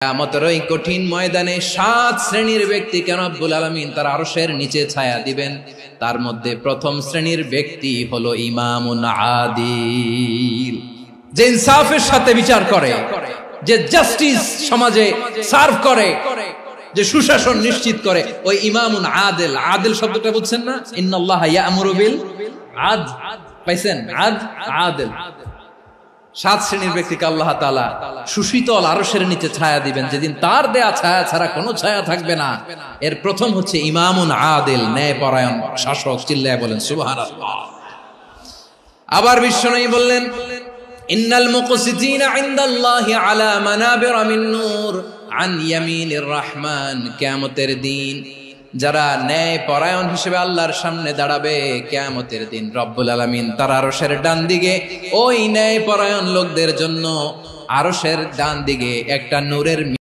কিয়ামতের ওই কঠিন ময়দানে 7 শ্রেণীর ব্যক্তিকে রব্বুল আলামিন তার আরশের নিচে ছায়া দিবেন। তার মধ্যে প্রথম শ্রেণীর ব্যক্তি হলো ইমামুন আদিল, যে ইনসাফের সাথে বিচার করে, যে জাস্টিস সমাজে সার্ভ করে, যে সুশাসন নিশ্চিত করে, ওই ইমামুন আদিল। আদিল শব্দটা বুঝছেন না? ইন্নাল্লাহা ইয়া'মুরু বিল আদল, পাইছেন? আদিল। 7 শ্রেণীর ব্যক্তিকে আল্লাহ তাআলা সুশীতল আরশের নিচে ছায়া দিবেন, যেদিন তার দেয়া ছায়া ছাড়া কোনো ছায়া থাকবে না। এর প্রথম হচ্ছে ইমামুন আদিল, ন্যায়পরায়ণ শাসক। চিল্লায় বলেন সুবহানাল্লাহ। আবার বিশ্বনবী বললেন, ইন্নাল মুকসিতিনা ইনদাল্লাহি আলা মানাবিরা মিন নূর আন ইয়ামিনির রহমান। কিয়ামতের দিন যারা ন্যায়পরায়ণ হিসেবে আল্লাহর সামনে দাঁড়াবে, কিয়ামতের দিন রব্বুল আলামিন তার আরশের ডান দিকে ওই ন্যায়পরায়ণ লোকদের জন্য আরশের ডান দিকে একটা নূরের